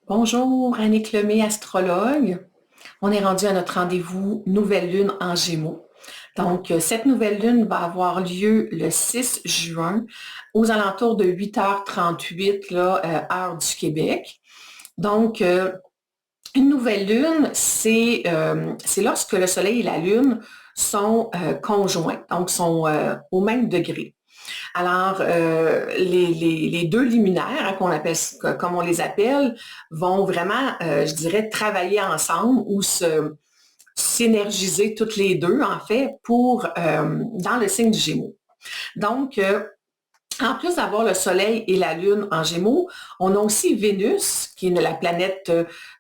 Bonjour, Annick Lemay, astrologue. On est rendu à notre rendez-vous Nouvelle Lune en Gémeaux. Donc, cette nouvelle lune va avoir lieu le 6 juin aux alentours de 8h38, là, heure du Québec. Donc, une nouvelle lune, c'est lorsque le Soleil et la Lune sont conjoints, donc sont au même degré. Alors, les deux luminaires, hein, comme on les appelle, vont vraiment, je dirais, travailler ensemble ou s'énergiser toutes les deux, en fait, dans le signe du Gémeaux. Donc, en plus d'avoir le Soleil et la Lune en Gémeaux, on a aussi Vénus, qui est la planète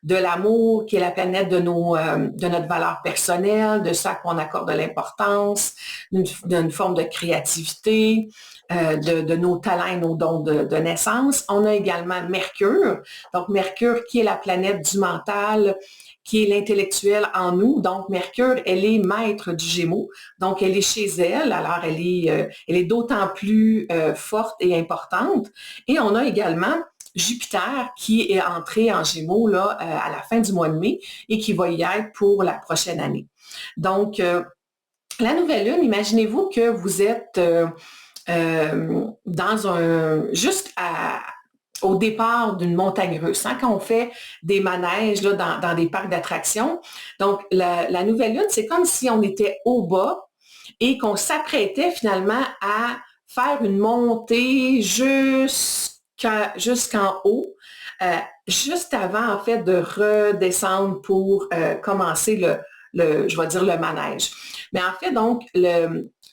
de l'amour, qui est la planète de notre valeur personnelle, de ça qu'on accorde de l'importance, d'une forme de créativité, de nos talents et nos dons de naissance. On a également Mercure, donc Mercure qui est la planète du mental, qui est l'intellectuel en nous. Donc, Mercure, elle est maître du Gémeaux. Donc, elle est chez elle. Alors, elle est d'autant plus forte et importante. Et on a également Jupiter qui est entré en Gémeaux là, à la fin du mois de mai et qui va y être pour la prochaine année. Donc, la nouvelle lune, imaginez-vous que vous êtes au départ d'une montagne russe, hein, quand on fait des manèges là, dans des parcs d'attractions. Donc, la nouvelle lune, c'est comme si on était au bas et qu'on s'apprêtait finalement à faire une montée jusqu'en haut, euh, juste avant, en fait, de redescendre pour commencer je vais dire le manège. Mais en fait, donc,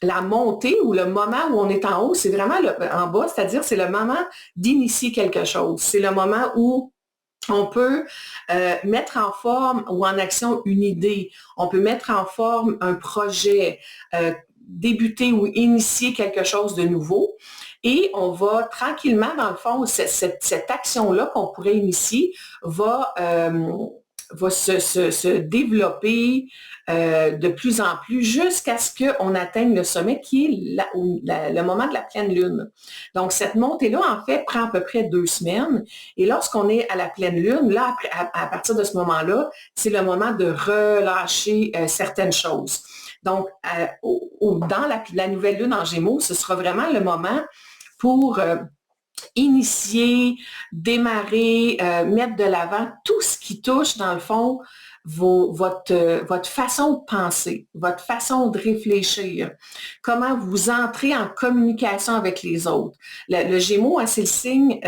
la montée ou le moment où on est en haut, c'est vraiment en bas, c'est-à-dire c'est le moment d'initier quelque chose. C'est le moment où on peut mettre en forme ou en action une idée. On peut mettre en forme un projet, débuter ou initier quelque chose de nouveau. Et on va tranquillement, dans le fond, cette action-là qu'on pourrait initier va se développer de plus en plus jusqu'à ce qu'on atteigne le sommet qui est le moment de la pleine lune. Donc, cette montée-là, en fait, prend à peu près 2 semaines. Et lorsqu'on est à la pleine lune, là, à partir de ce moment-là, c'est le moment de relâcher certaines choses. Donc, dans la nouvelle lune en Gémeaux, ce sera vraiment le moment pour initier, démarrer, mettre de l'avant tout ce qui touche, dans le fond, votre façon de penser, votre façon de réfléchir, comment vous entrez en communication avec les autres. Le Gémeaux, hein, c'est le signe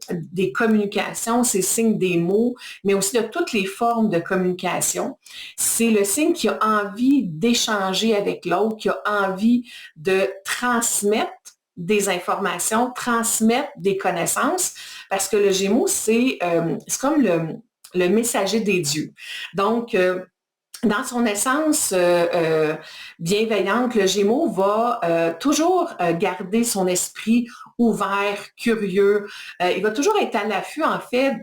des communications, c'est le signe des mots, mais aussi de toutes les formes de communication. C'est le signe qui a envie d'échanger avec l'autre, qui a envie de transmettre des informations, transmettre des connaissances, parce que le Gémeaux, c'est comme le messager des dieux. Donc, dans son essence bienveillante, le Gémeaux va toujours garder son esprit ouvert, curieux. Il va toujours être à l'affût, en fait,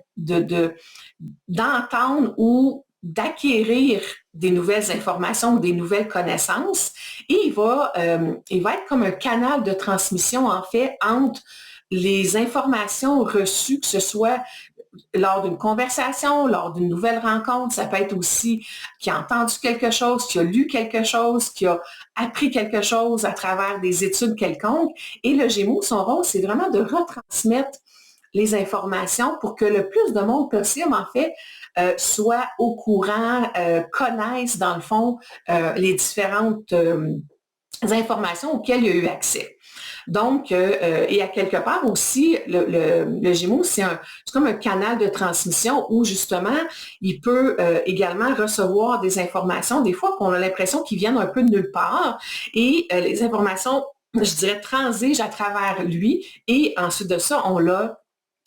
d'entendre ou d'acquérir des nouvelles informations ou des nouvelles connaissances. Et il va être comme un canal de transmission, en fait, entre les informations reçues, que ce soit lors d'une conversation, lors d'une nouvelle rencontre, ça peut être aussi qui a entendu quelque chose, qui a lu quelque chose, qui a appris quelque chose à travers des études quelconques. Et le Gémeaux, son rôle, c'est vraiment de retransmettre les informations pour que le plus de monde possible, en fait, soit au courant, connaissent, dans le fond, les différentes informations auxquelles il y a eu accès. Donc, et à quelque part aussi, le Gémeaux, c'est comme un canal de transmission où justement, il peut également recevoir des informations, des fois qu'on a l'impression qu'ils viennent un peu de nulle part, et les informations, je dirais, transigent à travers lui, et ensuite de ça, on l'a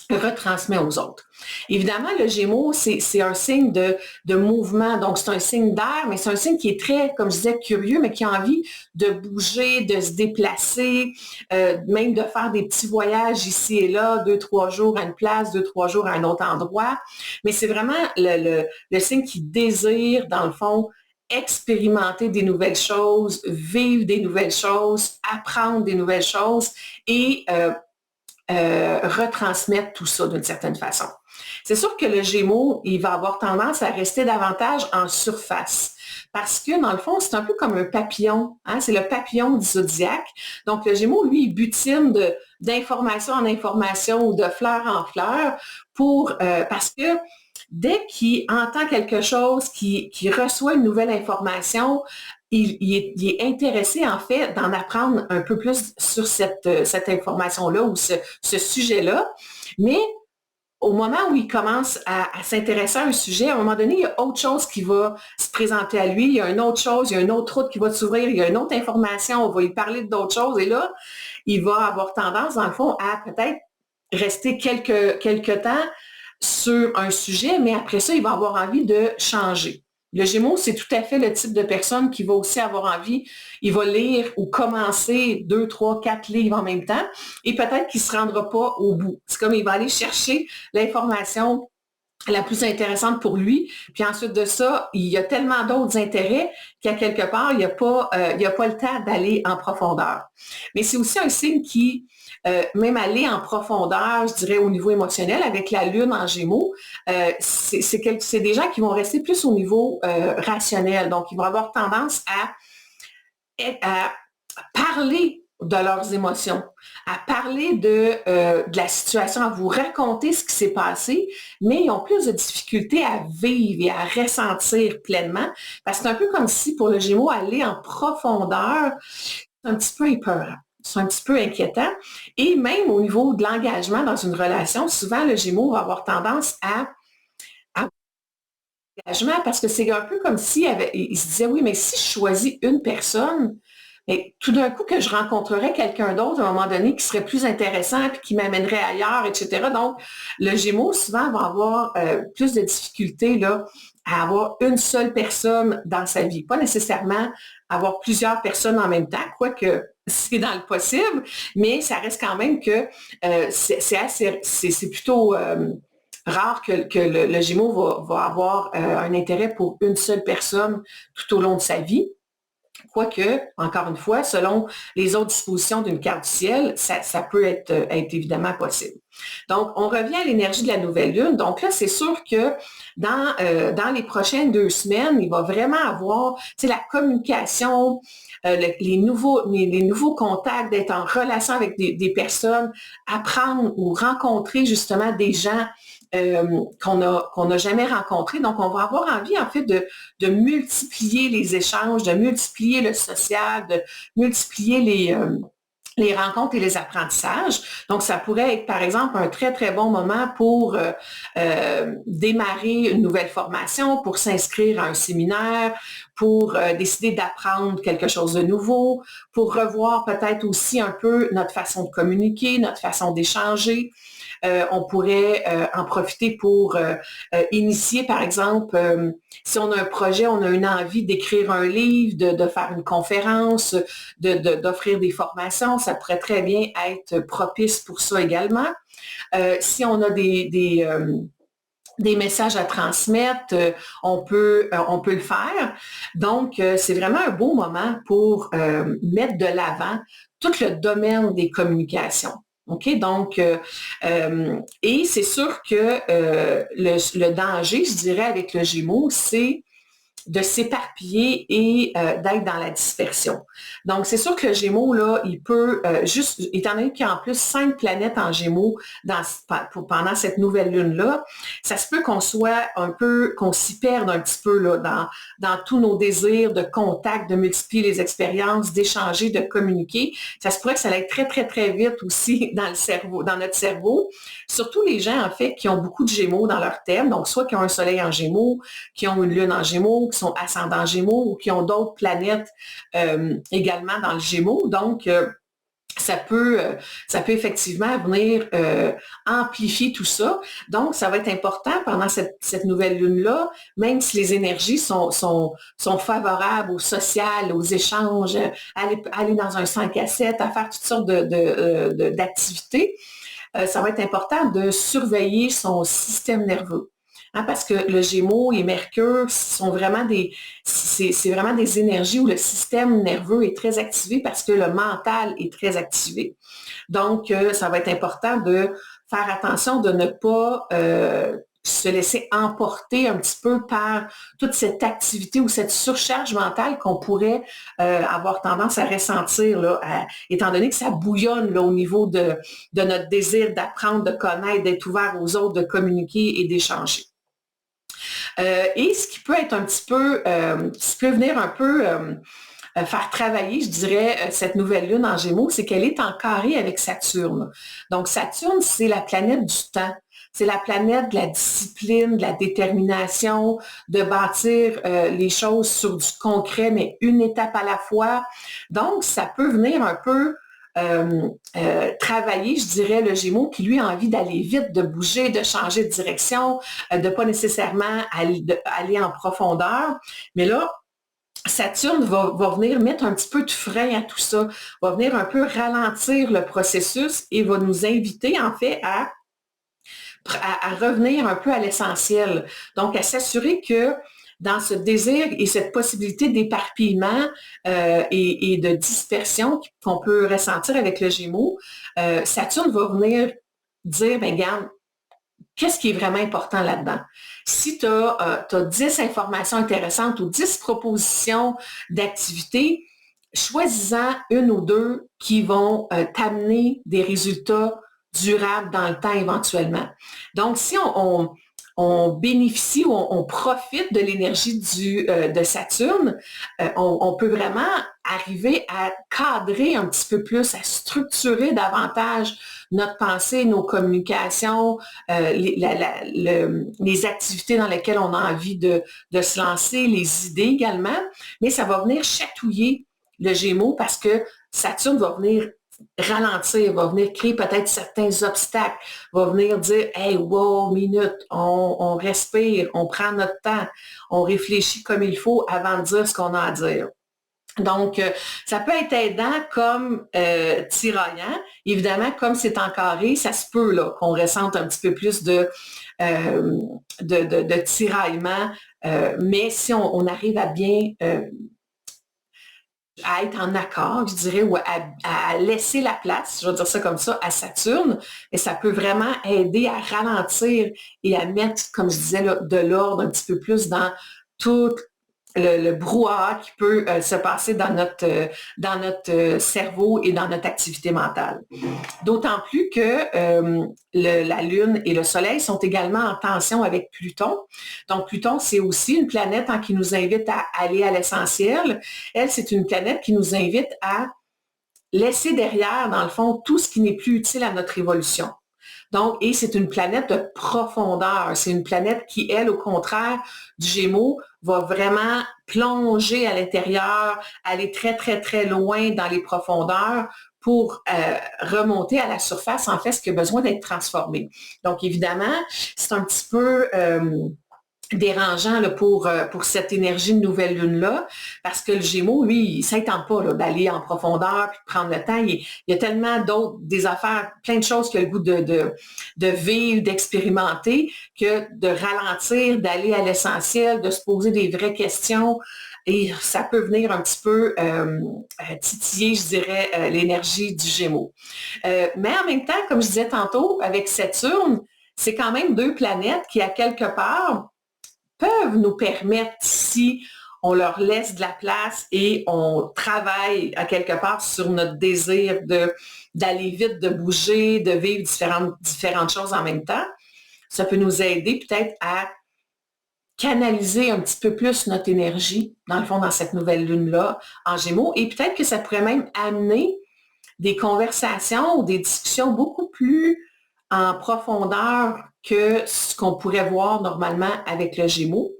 retransmet aux autres. Évidemment, le Gémeaux, c'est un signe de mouvement, donc c'est un signe d'air, mais c'est un signe qui est très, comme je disais, curieux, mais qui a envie de bouger, de se déplacer, même de faire des petits voyages ici et là, 2, 3 jours à une place, 2, 3 jours à un autre endroit. Mais c'est vraiment le signe qui désire, dans le fond, expérimenter des nouvelles choses, vivre des nouvelles choses, apprendre des nouvelles choses et retransmettre tout ça d'une certaine façon. C'est sûr que le Gémeaux, il va avoir tendance à rester davantage en surface. Parce que, dans le fond, c'est un peu comme un papillon. Hein? C'est le papillon du zodiaque. Donc, le Gémeaux, lui, il butine d'information en information ou de fleur en fleur parce que dès qu'il entend quelque chose, qu'il reçoit une nouvelle information, il est intéressé, en fait, d'en apprendre un peu plus sur cette information-là ou ce sujet-là. Mais au moment où il commence à s'intéresser à un sujet, à un moment donné, il y a autre chose qui va se présenter à lui, il y a une autre chose, il y a une autre route qui va s'ouvrir, il y a une autre information, on va lui parler d'autres choses, et là, il va avoir tendance, dans le fond, à peut-être rester quelques temps sur un sujet, mais après ça, il va avoir envie de changer. Le Gémeaux, c'est tout à fait le type de personne qui va aussi avoir envie, il va lire ou commencer 2, 3, 4 livres en même temps et peut-être qu'il ne se rendra pas au bout. C'est comme il va aller chercher l'information la plus intéressante pour lui. Puis ensuite de ça, il y a tellement d'autres intérêts qu'à quelque part, il n'y a pas le temps d'aller en profondeur. Mais c'est aussi un signe qui, même aller en profondeur, je dirais au niveau émotionnel, avec la Lune en Gémeaux, c'est des gens qui vont rester plus au niveau rationnel. Donc, ils vont avoir tendance à parler de leurs émotions, à parler de la situation, à vous raconter ce qui s'est passé, mais ils ont plus de difficultés à vivre et à ressentir pleinement, parce que c'est un peu comme si pour le Gémeaux, aller en profondeur, c'est un petit peu épeurant. C'est un petit peu inquiétant. Et même au niveau de l'engagement dans une relation, souvent le Gémeaux va avoir tendance à engagement parce que c'est un peu comme il se disait, oui, mais si je choisis une personne, mais tout d'un coup que je rencontrerais quelqu'un d'autre à un moment donné qui serait plus intéressant et qui m'amènerait ailleurs, etc. Donc, le Gémeaux, souvent, va avoir plus de difficultés là, à avoir une seule personne dans sa vie. Pas nécessairement avoir plusieurs personnes en même temps, quoique c'est dans le possible, mais ça reste quand même que c'est plutôt rare que le Gémeaux va avoir un intérêt pour une seule personne tout au long de sa vie. Quoique, encore une fois, selon les autres dispositions d'une carte du ciel, ça peut être évidemment possible. Donc, on revient à l'énergie de la nouvelle lune. Donc là, c'est sûr que dans les prochaines 2 semaines, il va vraiment avoir la communication, les nouveaux contacts, d'être en relation avec des personnes, apprendre ou rencontrer justement des gens qu'on n'a jamais rencontrés. Donc, on va avoir envie, en fait, de multiplier les échanges, de multiplier le social, de multiplier les rencontres et les apprentissages. Donc, ça pourrait être, par exemple, un très, très bon moment pour démarrer une nouvelle formation, pour s'inscrire à un séminaire, pour décider d'apprendre quelque chose de nouveau, pour revoir peut-être aussi un peu notre façon de communiquer, notre façon d'échanger. On pourrait en profiter pour initier, par exemple, si on a un projet, on a une envie d'écrire un livre, de faire une conférence, d'offrir des formations, ça pourrait très bien être propice pour ça également. Si on a des messages à transmettre, on peut le faire. Donc, c'est vraiment un beau moment pour mettre de l'avant tout le domaine des communications. OK? Donc, et c'est sûr que le danger, je dirais, avec le Gémeaux, c'est de s'éparpiller et d'être dans la dispersion. Donc, c'est sûr que le Gémeaux, là, il peut, juste, étant donné qu'il y a en plus 5 planètes en Gémeaux pendant cette nouvelle lune-là, ça se peut qu'on soit un peu, qu'on s'y perde un petit peu là, dans tous nos désirs de contact, de multiplier les expériences, d'échanger, de communiquer. Ça se pourrait que ça aille très, très, très vite aussi dans le cerveau, dans notre cerveau. Surtout les gens, en fait, qui ont beaucoup de Gémeaux dans leur thème, donc soit qui ont un soleil en Gémeaux, qui ont une lune en Gémeaux, qui sont ascendants Gémeaux ou qui ont d'autres planètes également dans le Gémeaux. Donc, ça peut effectivement venir amplifier tout ça. Donc, ça va être important pendant cette nouvelle lune-là, même si les énergies sont favorables au social, aux échanges, aller dans un 5 à 7, à faire toutes sortes d'activités, ça va être important de surveiller son système nerveux. hein, parce que le Gémeaux et Mercure sont vraiment c'est vraiment des énergies où le système nerveux est très activé parce que le mental est très activé. Donc, ça va être important de faire attention de ne pas se laisser emporter un petit peu par toute cette activité ou cette surcharge mentale qu'on pourrait avoir tendance à ressentir, là, étant donné que ça bouillonne là, au niveau de notre désir d'apprendre, de connaître, d'être ouvert aux autres, de communiquer et d'échanger. Et ce qui peut être un petit peu, ce qui peut venir un peu faire travailler, je dirais, cette nouvelle lune en Gémeaux, c'est qu'elle est en carré avec Saturne. Donc, Saturne, c'est la planète du temps. C'est la planète de la discipline, de la détermination, de bâtir les choses sur du concret, mais une étape à la fois. Donc, ça peut venir un peu travailler, je dirais, le Gémeaux qui, lui, a envie d'aller vite, de bouger, de changer de direction, de pas nécessairement aller en profondeur. Mais là, Saturne va venir mettre un petit peu de frein à tout ça, va venir un peu ralentir le processus et va nous inviter en fait à revenir un peu à l'essentiel. Donc, à s'assurer que dans ce désir et cette possibilité d'éparpillement et de dispersion qu'on peut ressentir avec le Gémeaux, Saturne va venir dire, ben regarde, qu'est-ce qui est vraiment important là-dedans? Si tu as 10 informations intéressantes ou 10 propositions d'activités, choisis-en une ou deux qui vont t'amener des résultats durables dans le temps éventuellement. Donc, si on bénéficie ou on profite de l'énergie de Saturne, on peut vraiment arriver à cadrer un petit peu plus, à structurer davantage notre pensée, nos communications, les activités dans lesquelles on a envie de se lancer, les idées également, mais ça va venir chatouiller le Gémeaux parce que Saturne va venir ralentir, va venir créer peut-être certains obstacles, va venir dire « Hey, wow, minute, on respire, on prend notre temps, on réfléchit comme il faut avant de dire ce qu'on a à dire ». Donc, ça peut être aidant comme tiraillant. Évidemment, comme c'est en carré, ça se peut là qu'on ressente un petit peu plus de tiraillement. Mais si on arrive à bien à être en accord, je dirais, ou à laisser la place, je vais dire ça comme ça, à Saturne, et ça peut vraiment aider à ralentir et à mettre, comme je disais, là, de l'ordre un petit peu plus dans tout le brouhaha qui peut se passer dans notre cerveau et dans notre activité mentale. D'autant plus que la Lune et le Soleil sont également en tension avec Pluton. Donc, Pluton, c'est aussi une planète qui nous invite à aller à l'essentiel. Elle, c'est une planète qui nous invite à laisser derrière, dans le fond, tout ce qui n'est plus utile à notre évolution. Donc, et c'est une planète de profondeur. C'est une planète qui, elle, au contraire du Gémeaux, va vraiment plonger à l'intérieur, aller très, très, très loin dans les profondeurs pour remonter à la surface, en fait, ce qui a besoin d'être transformé. Donc, évidemment, c'est un petit peu dérangeant là, pour cette énergie de nouvelle lune-là, parce que le Gémeaux, lui, ça ne tente pas là, d'aller en profondeur puis de prendre le temps. Il y a tellement d'autres, des affaires, plein de choses qu'il a le goût de vivre, d'expérimenter, que de ralentir, d'aller à l'essentiel, de se poser des vraies questions. Et ça peut venir un petit peu titiller, je dirais, l'énergie du Gémeaux. Mais en même temps, comme je disais tantôt, avec Saturne, c'est quand même deux planètes qui, à quelque part, peuvent nous permettre, si on leur laisse de la place et on travaille à quelque part sur notre désir d'aller vite, de bouger, de vivre différentes choses en même temps, ça peut nous aider peut-être à canaliser un petit peu plus notre énergie, dans le fond, dans cette nouvelle lune-là, en Gémeaux. Et peut-être que ça pourrait même amener des conversations ou des discussions beaucoup plus en profondeur que ce qu'on pourrait voir normalement avec le Gémeaux.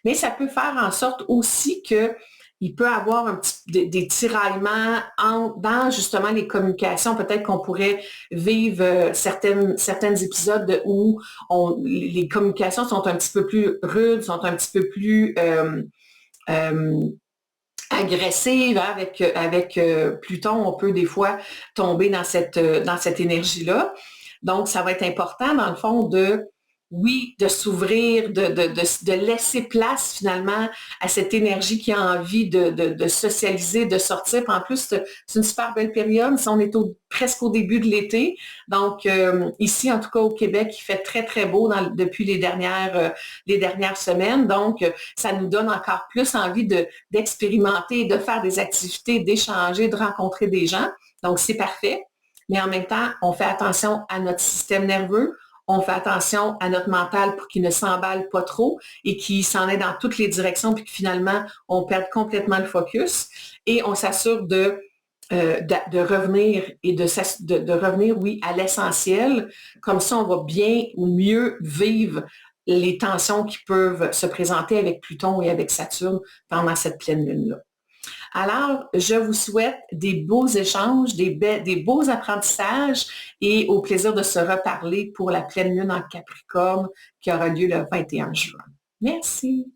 Mais ça peut faire en sorte aussi qu'il peut avoir des tiraillements dans justement les communications. Peut-être qu'on pourrait vivre certains épisodes où les communications sont un petit peu plus rudes, sont un petit peu plus agressive, hein, avec Pluton, on peut des fois tomber dans cette énergie-là. Donc, ça va être important, dans le fond, de oui, de s'ouvrir, de laisser place finalement à cette énergie qui a envie de socialiser, de sortir. Puis en plus, c'est une super belle période. On est presque au début de l'été. Donc, ici, en tout cas au Québec, il fait très, très beau depuis les dernières semaines. Donc, ça nous donne encore plus envie d'expérimenter, de faire des activités, d'échanger, de rencontrer des gens. Donc, c'est parfait. Mais en même temps, on fait attention à notre système nerveux, on fait attention à notre mental pour qu'il ne s'emballe pas trop et qu'il s'en aille dans toutes les directions, puis que finalement, on perde complètement le focus. Et on s'assure de revenir et de revenir, oui, à l'essentiel. Comme ça, on va bien ou mieux vivre les tensions qui peuvent se présenter avec Pluton et avec Saturne pendant cette pleine lune-là. Alors, je vous souhaite des beaux échanges, des beaux apprentissages et au plaisir de se reparler pour la pleine lune en Capricorne qui aura lieu le 21 juin. Merci.